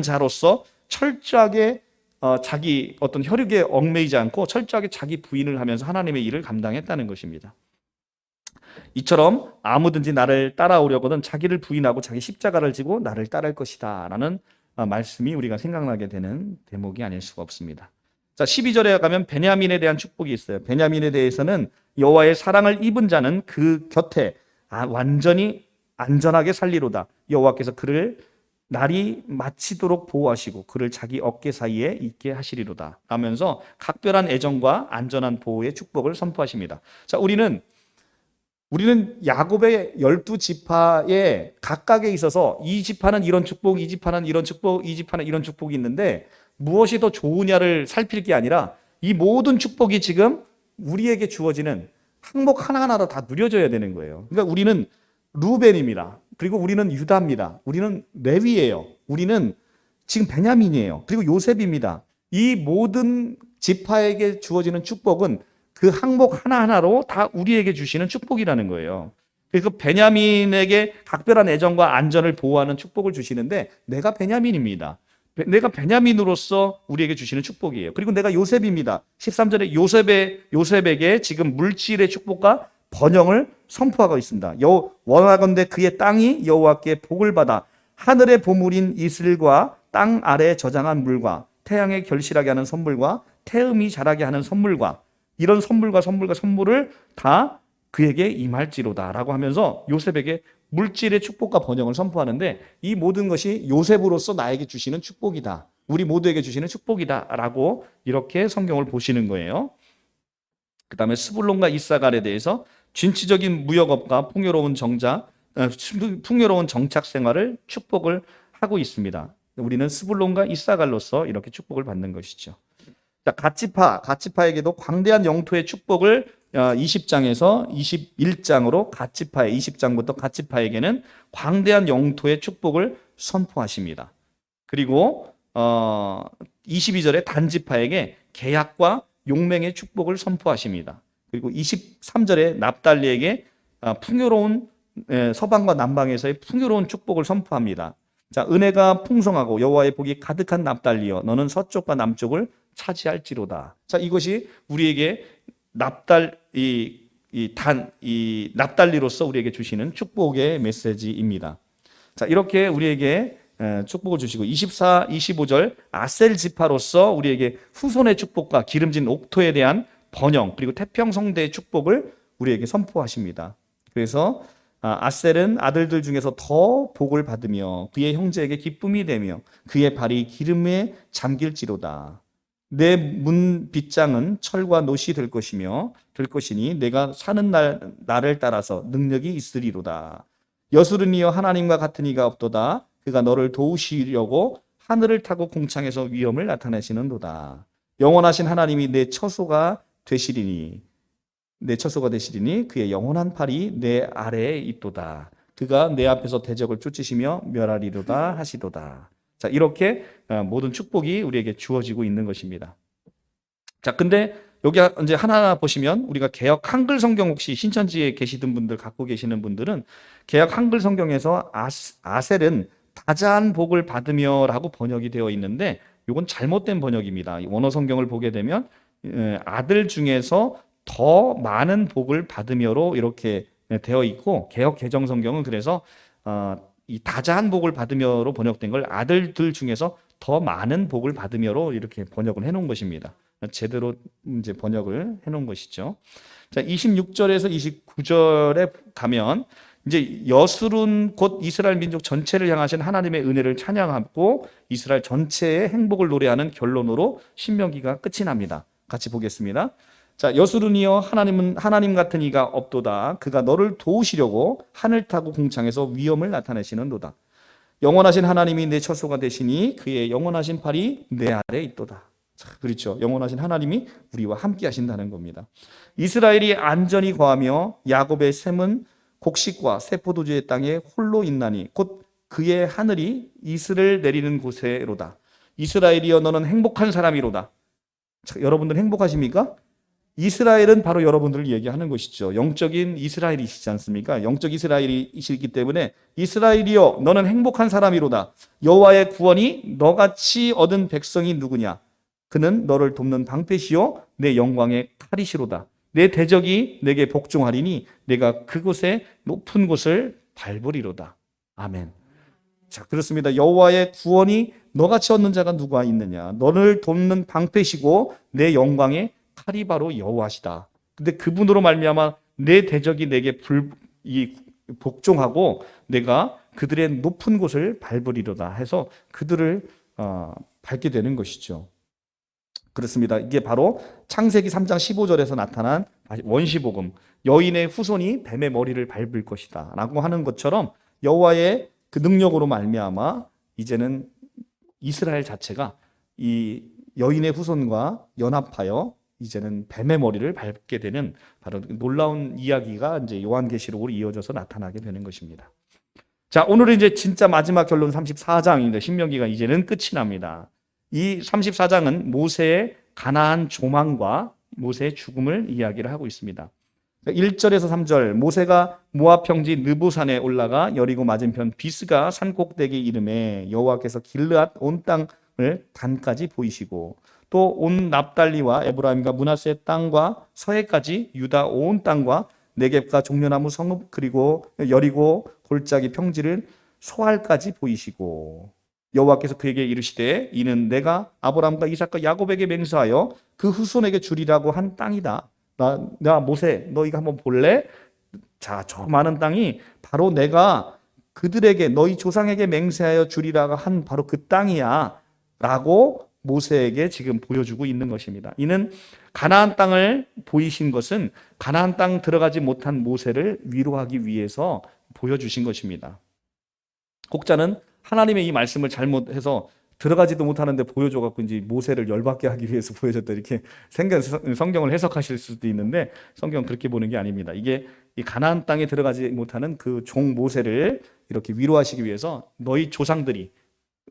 [SPEAKER 1] 자로서 철저하게 자기 어떤 혈육에 얽매이지 않고 철저하게 자기 부인을 하면서 하나님의 일을 감당했다는 것입니다. 이처럼 아무든지 나를 따라오려거든 자기를 부인하고 자기 십자가를 지고 나를 따를 것이다 라는 말씀이 우리가 생각나게 되는 대목이 아닐 수가 없습니다. 자, 12절에 가면 베냐민에 대한 축복이 있어요. 베냐민에 대해서는 여호와의 사랑을 입은 자는 그 곁에 완전히 안전하게 살리로다. 여호와께서 그를 날이 마치도록 보호하시고 그를 자기 어깨 사이에 있게 하시리로다 하면서 각별한 애정과 안전한 보호의 축복을 선포하십니다. 자, 우리는 야곱의 12지파에 각각에 있어서 이 지파는 이런 축복, 이 지파는 이런 축복, 이 지파는 이런 축복이 있는데 무엇이 더 좋으냐를 살필 게 아니라 이 모든 축복이 지금 우리에게 주어지는 항목 하나하나로 다 누려져야 되는 거예요. 그러니까 우리는 루벤입니다. 그리고 우리는 유다입니다. 우리는 레위예요. 우리는 지금 베냐민이에요. 그리고 요셉입니다. 이 모든 지파에게 주어지는 축복은 그 항목 하나하나로 다 우리에게 주시는 축복이라는 거예요. 그래서 베냐민에게 각별한 애정과 안전을 보호하는 축복을 주시는데 내가 베냐민입니다. 내가 베냐민으로서 우리에게 주시는 축복이에요. 그리고 내가 요셉입니다. 13절에 요셉에게 지금 물질의 축복과 번영을 선포하고 있습니다. 원하건대 그의 땅이 여호와께 복을 받아 하늘의 보물인 이슬과 땅 아래에 저장한 물과 태양에 결실하게 하는 선물과 태음이 자라게 하는 선물과 이런 선물을 다 그에게 임할지로다 라고 하면서 요셉에게 물질의 축복과 번영을 선포하는데 이 모든 것이 요셉으로서 나에게 주시는 축복이다. 우리 모두에게 주시는 축복이다 라고 이렇게 성경을 보시는 거예요. 그 다음에 스불론과 이사갈에 대해서 진취적인 무역업과 풍요로운 정착 생활을 축복을 하고 있습니다. 우리는 스불론과 이사갈로서 이렇게 축복을 받는 것이죠. 자, 갓지파에게도 광대한 영토의 축복을 20장에서 21장으로 갓지파에 20장부터 갓지파에게는 광대한 영토의 축복을 선포하십니다. 그리고 22절에 단지파에게 계약과 용맹의 축복을 선포하십니다. 그리고 23절에 납달리에게 풍요로운 서방과 남방에서의 풍요로운 축복을 선포합니다. 자, 은혜가 풍성하고 여호와의 복이 가득한 납달리여 너는 서쪽과 남쪽을 차지할지로다. 자, 이것이 우리에게 이 납달리로서 우리에게 주시는 축복의 메시지입니다. 자, 이렇게 우리에게 축복을 주시고 24, 25절 아셀 지파로서 우리에게 후손의 축복과 기름진 옥토에 대한 번영 그리고 태평성대의 축복을 우리에게 선포하십니다. 그래서 아셀은 아들들 중에서 더 복을 받으며 그의 형제에게 기쁨이 되며 그의 발이 기름에 잠길지로다. 내 문 빗장은 철과 노시 될 것이니 내가 사는 날을 따라서 능력이 있으리로다. 여수르니여 하나님과 같은 이가 없도다. 그가 너를 도우시려고 하늘을 타고 공창에서 위엄을 나타내시는도다. 영원하신 하나님이 내 처소가 되시리니 그의 영원한 팔이 내 아래에 있도다. 그가 내 앞에서 대적을 쫓으시며 멸하리로다 하시도다. 자, 이렇게 모든 축복이 우리에게 주어지고 있는 것입니다. 자, 근데 여기 이제 하나 보시면 우리가 개역 한글 성경 혹시 신천지에 계시던 분들 갖고 계시는 분들은 개역 한글 성경에서 아셀은 다자한 복을 받으며라고 번역이 되어 있는데 이건 잘못된 번역입니다. 원어 성경을 보게 되면 아들 중에서 더 많은 복을 받으며로 이렇게 되어 있고 개역 개정 성경은 그래서 이 다자한 복을 받으며로 번역된 걸 아들들 중에서 더 많은 복을 받으며로 이렇게 번역을 해놓은 것입니다. 제대로 이제 번역을 해놓은 것이죠. 자, 26절에서 29절에 가면 이제 여술은 곧 이스라엘 민족 전체를 향하신 하나님의 은혜를 찬양하고 이스라엘 전체의 행복을 노래하는 결론으로 신명기가 끝이 납니다. 같이 보겠습니다. 자, 여수르니여 하나님 같은 이가 없도다. 그가 너를 도우시려고 하늘 타고 공창에서 위엄을 나타내시는도다. 영원하신 하나님이 내 처소가 되시니 그의 영원하신 팔이 내 아래에 있도다. 자, 그렇죠. 영원하신 하나님이 우리와 함께 하신다는 겁니다. 이스라엘이 안전히 거하며 야곱의 샘은 곡식과 새 포도주의 땅에 홀로 있나니 곧 그의 하늘이 이슬을 내리는 곳에로다. 이스라엘이여 너는 행복한 사람이로다. 자, 여러분들 행복하십니까? 이스라엘은 바로 여러분들을 얘기하는 것이죠. 영적인 이스라엘이시지 않습니까? 영적 이스라엘이시기 때문에 이스라엘이여 너는 행복한 사람이로다. 여호와의 구원이 너같이 얻은 백성이 누구냐? 그는 너를 돕는 방패시요 내 영광의 칼이시로다. 내 대적이 내게 복종하리니 내가 그곳에 높은 곳을 밟으리로다. 아멘. 자, 그렇습니다. 여호와의 구원이 너같이 얻는 자가 누가 있느냐? 너를 돕는 방패시고 내 영광의 칼이 바로 여호와시다. 근데 그분으로 말미암아 내 대적이 내게 복종하고 내가 그들의 높은 곳을 밟으리로다 해서 그들을 밟게 되는 것이죠. 그렇습니다. 이게 바로 창세기 3장 15절에서 나타난 원시복음, 여인의 후손이 뱀의 머리를 밟을 것이다 라고 하는 것처럼 여호와의 그 능력으로 말미암아 이제는 이스라엘 자체가 이 여인의 후손과 연합하여 이제는 뱀의 머리를 밟게 되는 바로 놀라운 이야기가 이제 요한계시록으로 이어져서 나타나게 되는 것입니다. 자, 오늘은 이제 진짜 마지막 결론 34장인데 신명기가 이제는 끝이 납니다. 이 34장은 모세의 가나안 조망과 모세의 죽음을 이야기를 하고 있습니다. 1절에서 3절 모세가 모압 평지 느보산에 올라가 여리고 맞은편 비스가 산 꼭대기 이름에 여호와께서 길르앗 온 땅을 단까지 보이시고 또 온 납달리와 에브라임과 므낫세 땅과 서해까지 유다 온 땅과 네겝과 종려나무 성읍 그리고 여리고 골짜기 평지를 소알까지 보이시고 여호와께서 그에게 이르시되 이는 내가 아브라함과 이삭과 야곱에게 맹세하여 그 후손에게 주리라고 한 땅이다. 나 모세 너희가 한번 볼래? 자, 저 많은 땅이 바로 내가 그들에게 너희 조상에게 맹세하여 주리라고 한 바로 그 땅이야 라고 모세에게 지금 보여주고 있는 것입니다. 이는 가나안 땅을 보이신 것은 가나안 땅 들어가지 못한 모세를 위로하기 위해서 보여주신 것입니다. 혹자는 하나님의 이 말씀을 잘못해서 들어가지도 못하는데 보여줘갖고 이제 모세를 열받게 하기 위해서 보여줬다 이렇게 성경을 해석하실 수도 있는데 성경은 그렇게 보는 게 아닙니다. 이게 이 가나안 땅에 들어가지 못하는 그 종 모세를 이렇게 위로하시기 위해서 너희 조상들이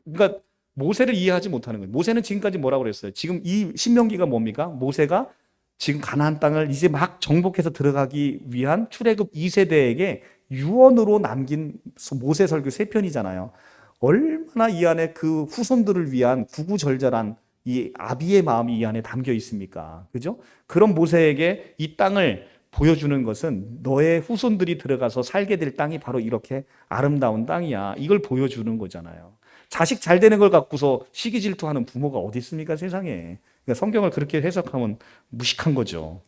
[SPEAKER 1] 그러니까 모세를 이해하지 못하는 거예요. 모세는 지금까지 뭐라고 그랬어요? 지금 이 신명기가 뭡니까? 모세가 지금 가나안 땅을 이제 막 정복해서 들어가기 위한 출애굽 2세대에게 유언으로 남긴 모세 설교 3편이잖아요. 얼마나 이 안에 그 후손들을 위한 구구절절한 이 아비의 마음이 이 안에 담겨 있습니까? 그죠? 그런 모세에게 이 땅을 보여주는 것은 너의 후손들이 들어가서 살게 될 땅이 바로 이렇게 아름다운 땅이야. 이걸 보여주는 거잖아요. 자식 잘 되는 걸 갖고서 시기 질투하는 부모가 어디 있습니까, 세상에. 그러니까 성경을 그렇게 해석하면 무식한 거죠.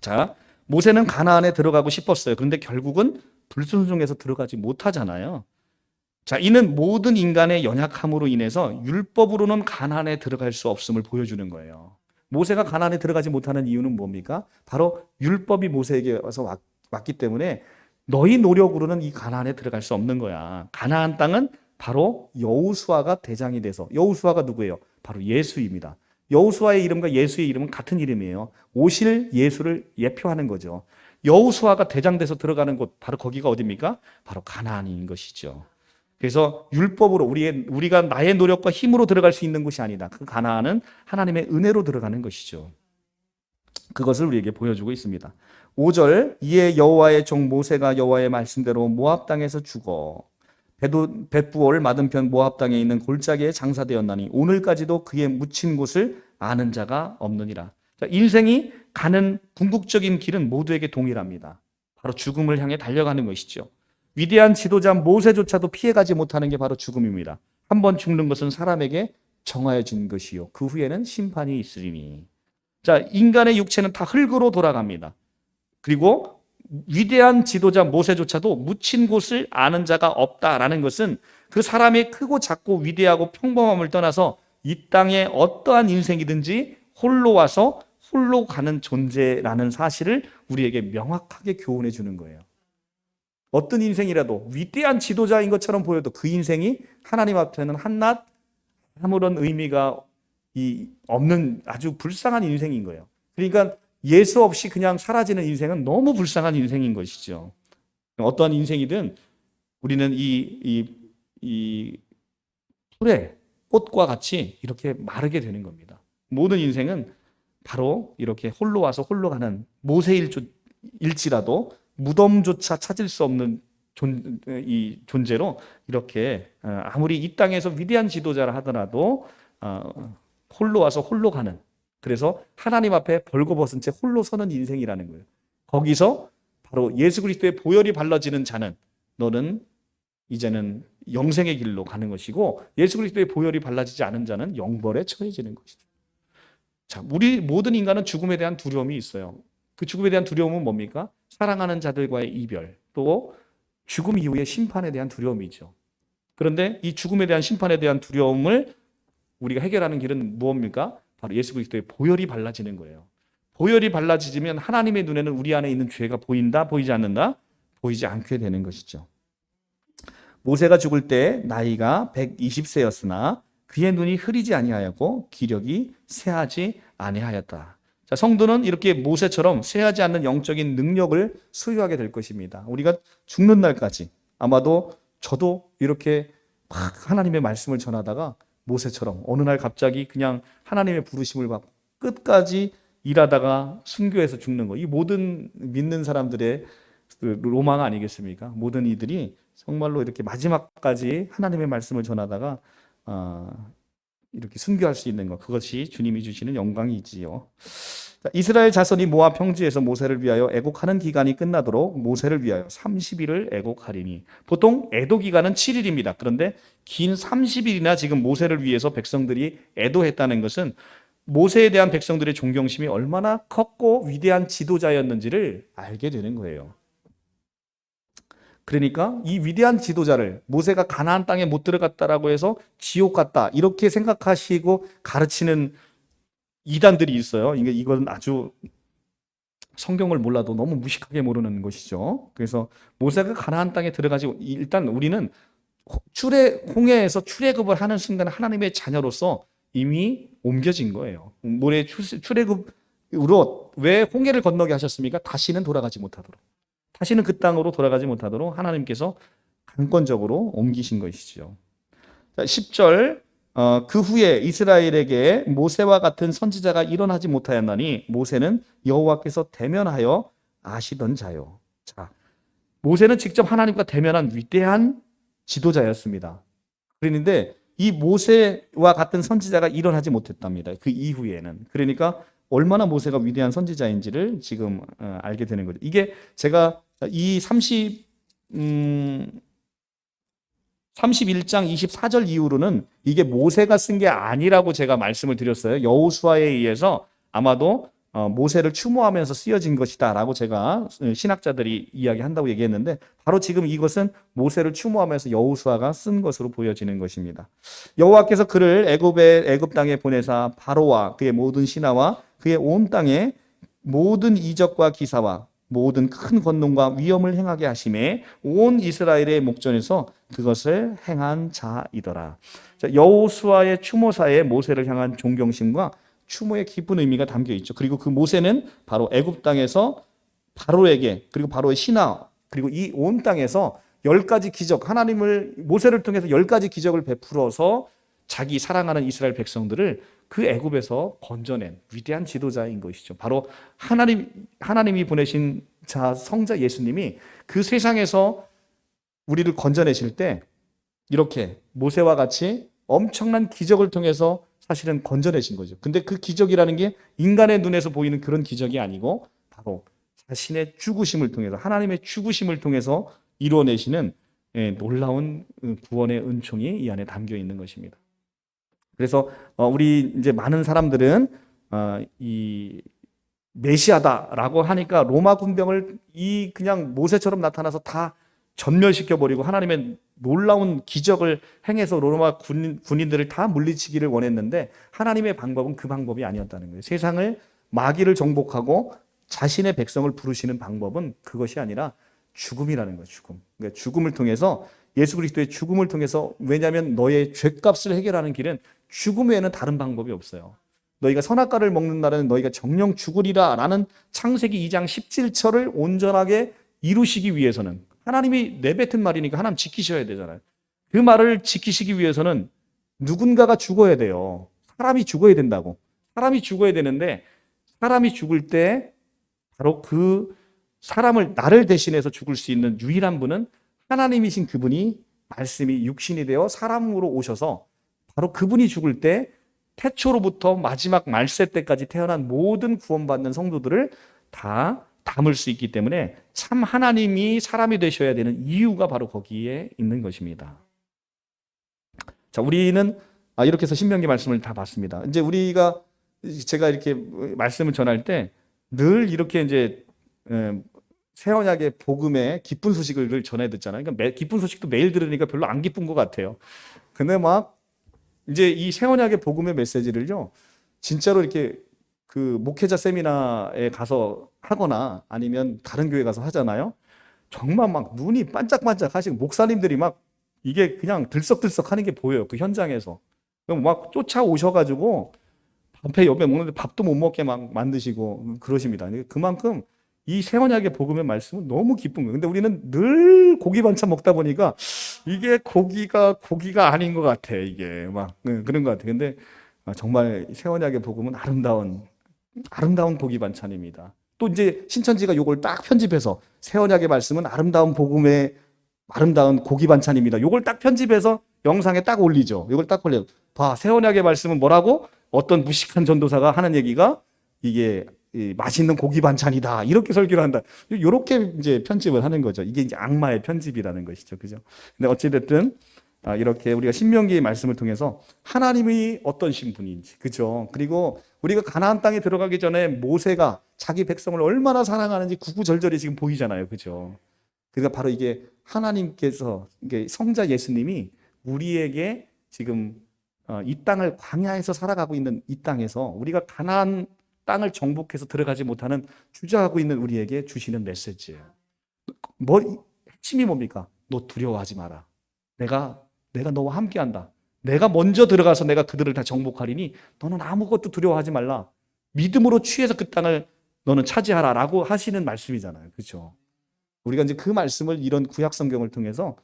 [SPEAKER 1] 자, 모세는 가나안에 들어가고 싶었어요. 그런데 결국은 불순종해서 들어가지 못하잖아요. 자, 이는 모든 인간의 연약함으로 인해서 율법으로는 가나안에 들어갈 수 없음을 보여주는 거예요. 모세가 가나안에 들어가지 못하는 이유는 뭡니까? 바로 율법이 모세에게 와서 왔기 때문에 너희 노력으로는 이 가나안에 들어갈 수 없는 거야. 가나안 땅은 바로 여호수아가 대장이 돼서, 여호수아가 누구예요? 바로 예수입니다. 여호수아의 이름과 예수의 이름은 같은 이름이에요. 오실 예수를 예표하는 거죠. 여호수아가 대장 돼서 들어가는 곳, 바로 거기가 어디입니까? 바로 가나안인 것이죠. 그래서 율법으로 우리가 나의 노력과 힘으로 들어갈 수 있는 곳이 아니다. 그 가나안은 하나님의 은혜로 들어가는 것이죠. 그것을 우리에게 보여주고 있습니다. 5절, 이에 여호와의 종 모세가 여호와의 말씀대로 모압 땅에서 죽어 벳부올 맞은편 모압 땅에 있는 골짜기에 장사되었나니 오늘까지도 그의 묻힌 곳을 아는 자가 없느니라. 자, 인생이 가는 궁극적인 길은 모두에게 동일합니다. 바로 죽음을 향해 달려가는 것이죠. 위대한 지도자 모세조차도 피해가지 못하는 게 바로 죽음입니다. 한번 죽는 것은 사람에게 정하여진 것이요 그 후에는 심판이 있으리니. 자, 인간의 육체는 다 흙으로 돌아갑니다. 그리고 위대한 지도자 모세조차도 묻힌 곳을 아는 자가 없다라는 것은 그 사람의 크고 작고 위대하고 평범함을 떠나서 이 땅에 어떠한 인생이든지 홀로 와서 홀로 가는 존재라는 사실을 우리에게 명확하게 교훈해 주는 거예요. 어떤 인생이라도 위대한 지도자인 것처럼 보여도 그 인생이 하나님 앞에는 한낱 아무런 의미가 없는 아주 불쌍한 인생인 거예요. 그러니까 예수 없이 그냥 사라지는 인생은 너무 불쌍한 인생인 것이죠. 어떠한 인생이든 우리는 이 풀의 꽃과 같이 이렇게 마르게 되는 겁니다. 모든 인생은 바로 이렇게 홀로 와서 홀로 가는 모세일지라도 무덤조차 찾을 수 없는 존재로 이렇게 아무리 이 땅에서 위대한 지도자라 하더라도 홀로 와서 홀로 가는, 그래서 하나님 앞에 벌거벗은 채 홀로 서는 인생이라는 거예요. 거기서 바로 예수 그리스도의 보혈이 발라지는 자는 너는 이제는 영생의 길로 가는 것이고 예수 그리스도의 보혈이 발라지지 않은 자는 영벌에 처해지는 것이죠. 자, 우리 모든 인간은 죽음에 대한 두려움이 있어요. 그 죽음에 대한 두려움은 뭡니까? 사랑하는 자들과의 이별, 또 죽음 이후의 심판에 대한 두려움이죠. 그런데 이 죽음에 대한 심판에 대한 두려움을 우리가 해결하는 길은 무엇입니까? 바로 예수 그리스도의 보혈이 발라지는 거예요. 보혈이 발라지면 하나님의 눈에는 우리 안에 있는 죄가 보인다? 보이지 않는다? 보이지 않게 되는 것이죠. 모세가 죽을 때 나이가 120세였으나 그의 눈이 흐리지 아니하였고 기력이 쇠하지 아니하였다. 자, 성도는 이렇게 모세처럼 쇠하지 않는 영적인 능력을 소유하게 될 것입니다. 우리가 죽는 날까지 아마도 저도 이렇게 막 하나님의 말씀을 전하다가 모세처럼 어느 날 갑자기 그냥 하나님의 부르심을 받고 끝까지 일하다가 순교해서 죽는 거. 이 모든 믿는 사람들의 로망 아니겠습니까? 모든 이들이 정말로 이렇게 마지막까지 하나님의 말씀을 전하다가 이렇게 순교할 수 있는 것, 그것이 주님이 주시는 영광이지요. 이스라엘 자손이 모압 평지에서 모세를 위하여 애곡하는 기간이 끝나도록 모세를 위하여 30일을 애곡하리니. 보통 애도 기간은 7일입니다. 그런데 긴 30일이나 지금 모세를 위해서 백성들이 애도했다는 것은 모세에 대한 백성들의 존경심이 얼마나 컸고 위대한 지도자였는지를 알게 되는 거예요. 그러니까 이 위대한 지도자를 모세가 가나안 땅에 못 들어갔다라고 해서 지옥 같다 이렇게 생각하시고 가르치는 이단들이 있어요. 이건 아주 성경을 몰라도 너무 무식하게 모르는 것이죠. 그래서 모세가 가나안 땅에 들어가지, 일단 우리는 홍해에서 출애굽을 하는 순간 하나님의 자녀로서 이미 옮겨진 거예요. 모래 출애굽으로 왜 홍해를 건너게 하셨습니까? 다시는 돌아가지 못하도록. 다시는 그 땅으로 돌아가지 못하도록 하나님께서 강권적으로 옮기신 것이죠. 10절, 그 후에 이스라엘에게 모세와 같은 선지자가 일어나지 못하였나니 모세는 여호와께서 대면하여 아시던 자요. 자, 모세는 직접 하나님과 대면한 위대한 지도자였습니다. 그런데 이 모세와 같은 선지자가 일어나지 못했답니다. 그 이후에는. 그러니까 얼마나 모세가 위대한 선지자인지를 지금 알게 되는 거죠. 이게 제가 이 31장 24절 이후로는 이게 모세가 쓴 게 아니라고 제가 말씀을 드렸어요. 여호수아에 의해서 아마도 모세를 추모하면서 쓰여진 것이다 라고 제가 신학자들이 이야기한다고 얘기했는데, 바로 지금 이것은 모세를 추모하면서 여호수아가 쓴 것으로 보여지는 것입니다. 여호와께서 그를 애굽 땅에 보내사 바로와 그의 모든 신하와 그의 온 땅에 모든 이적과 기사와 모든 큰 권능과 위엄을 행하게 하심에 온 이스라엘의 목전에서 그것을 행한 자이더라. 여호수아의 추모사에 모세를 향한 존경심과 추모의 깊은 의미가 담겨 있죠. 그리고 그 모세는 바로 애굽 땅에서 바로에게, 그리고 바로의 신하, 그리고 이 온 땅에서 10가지 기적, 하나님을 모세를 통해서 10가지 기적을 베풀어서 자기 사랑하는 이스라엘 백성들을 그 애굽에서 건져낸 위대한 지도자인 것이죠. 바로 하나님이 보내신 자 성자 예수님이 그 세상에서 우리를 건져내실 때 이렇게 모세와 같이 엄청난 기적을 통해서 사실은 건져내신 거죠. 근데 그 기적이라는 게 인간의 눈에서 보이는 그런 기적이 아니고 바로 자신의 죽으심을 통해서, 하나님의 죽으심을 통해서 이루어내시는 놀라운 구원의 은총이 이 안에 담겨 있는 것입니다. 그래서 우리 이제 많은 사람들은 이 메시아다라고 하니까 로마 군병을 그냥 모세처럼 나타나서 다 전멸시켜버리고 하나님의 놀라운 기적을 행해서 로마 군인들을 다 물리치기를 원했는데, 하나님의 방법은 그 방법이 아니었다는 거예요. 세상을 마귀를 정복하고 자신의 백성을 부르시는 방법은 그것이 아니라 죽음이라는 거예요. 그러니까 죽음을 통해서, 예수 그리스도의 죽음을 통해서, 왜냐하면 너의 죄값을 해결하는 길은 죽음 외에는 다른 방법이 없어요. 너희가 선악과를 먹는 날에는 너희가 정령 죽으리라 라는 창세기 2장 17절을 온전하게 이루시기 위해서는, 하나님이 내뱉은 말이니까 하나님 지키셔야 되잖아요. 그 말을 지키시기 위해서는 누군가가 죽어야 돼요. 사람이 죽어야 된다고. 사람이 죽어야 되는데, 사람이 죽을 때 바로 그 사람을, 나를 대신해서 죽을 수 있는 유일한 분은 하나님이신 그분이, 말씀이 육신이 되어 사람으로 오셔서 바로 그분이 죽을 때 태초로부터 마지막 말세 때까지 태어난 모든 구원받는 성도들을 다 담을 수 있기 때문에 참 하나님이 사람이 되셔야 되는 이유가 바로 거기에 있는 것입니다. 자, 우리는 이렇게 해서 신명기 말씀을 다 봤습니다. 이제 제가 이렇게 말씀을 전할 때 늘 이렇게 이제 새 언약의 복음의 기쁜 소식을 전해 듣잖아요. 그러니까 기쁜 소식도 매일 들으니까 별로 안 기쁜 것 같아요. 근데 막 이제 이 새 언약의 복음의 메시지를요, 진짜로 이렇게 그 목회자 세미나에 가서 하거나 아니면 다른 교회 가서 하잖아요. 정말 막 눈이 반짝반짝 하시고 목사님들이 막 이게 그냥 들썩들썩 하는 게 보여요. 그 현장에서. 그럼 막 쫓아오셔가지고 밥에 옆에 먹는데 밥도 못 먹게 막 만드시고 그러십니다. 그만큼 이 새 언약의 복음의 말씀은 너무 기쁜 거예요. 근데 우리는 늘 고기 반찬 먹다 보니까 이게 고기가 아닌 것 같아. 이게 막 그런 것 같아. 근데 정말 새 언약의 복음은 아름다운 고기 반찬입니다. 또 이제 신천지가 요걸 딱 편집해서 새 언약의 말씀은 아름다운 복음의 아름다운 고기 반찬입니다. 요걸 딱 편집해서 영상에 딱 올리죠. 요걸 딱 올려요. 봐, 새 언약의 말씀은 뭐라고? 어떤 무식한 전도사가 하는 얘기가 이게 맛있는 고기 반찬이다. 이렇게 설교를 한다. 이렇게 이제 편집을 하는 거죠. 이게 이제 악마의 편집이라는 것이죠. 그죠? 근데 어찌됐든 이렇게 우리가 신명기의 말씀을 통해서 하나님이 어떤 신분인지, 그죠? 그리고 우리가 가나안 땅에 들어가기 전에 모세가 자기 백성을 얼마나 사랑하는지 구구절절히 지금 보이잖아요. 그죠? 그러니까 바로 이게 하나님께서, 이게 성자 예수님이 우리에게 지금 이 땅을, 광야에서 살아가고 있는 이 땅에서 우리가 가나안 땅을 정복해서 들어가지 못하는 주저하고 있는 우리에게 주시는 메시지예요. 핵심이 뭡니까? 너 두려워하지 마라. 내가 너와 함께한다. 내가 먼저 들어가서 내가 그들을 다 정복하리니 너는 아무것도 두려워하지 말라. 믿음으로 취해서 그 땅을 너는 차지하라 라고 하시는 말씀이잖아요. 그렇죠? 우리가 이제 그 말씀을 이런 구약 성경을 통해서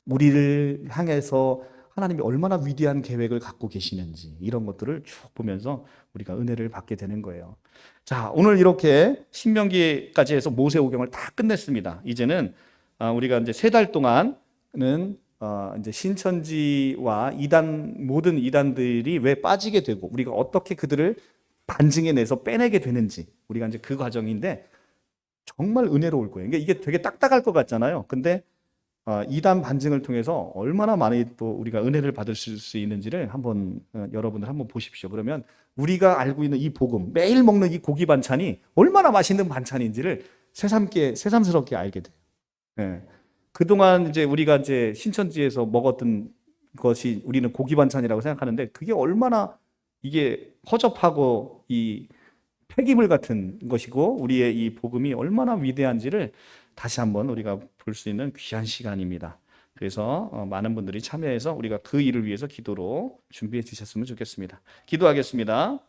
[SPEAKER 1] 우리를 향해서 하나님이 얼마나 위대한 계획을 갖고 계시는지 이런 것들을 쭉 보면서 우리가 은혜를 받게 되는 거예요. 자, 오늘 이렇게 신명기까지 해서 모세오경을 다 끝냈습니다. 이제는 우리가 이제 3달 동안은 이제 신천지와 모든 이단들이 왜 빠지게 되고 우리가 어떻게 그들을 반증해 내서 빼내게 되는지 우리가 이제 그 과정인데 정말 은혜로울 거예요. 그러니까 이게 되게 딱딱할 것 같잖아요. 근데 이단 반증을 통해서 얼마나 많이 또 우리가 은혜를 받을 수 있는지를 한번 여러분들 한번 보십시오. 그러면 우리가 알고 있는 이 복음, 매일 먹는 이 고기 반찬이 얼마나 맛있는 반찬인지를 새삼스럽게 알게 돼요. 예. 그동안 이제 우리가 이제 신천지에서 먹었던 것이 우리는 고기 반찬이라고 생각하는데 그게 얼마나 이게 허접하고 이 폐기물 같은 것이고 우리의 이 복음이 얼마나 위대한지를 다시 한번 우리가 볼 수 있는 귀한 시간입니다. 그래서 많은 분들이 참여해서 우리가 그 일을 위해서 기도로 준비해 주셨으면 좋겠습니다. 기도하겠습니다.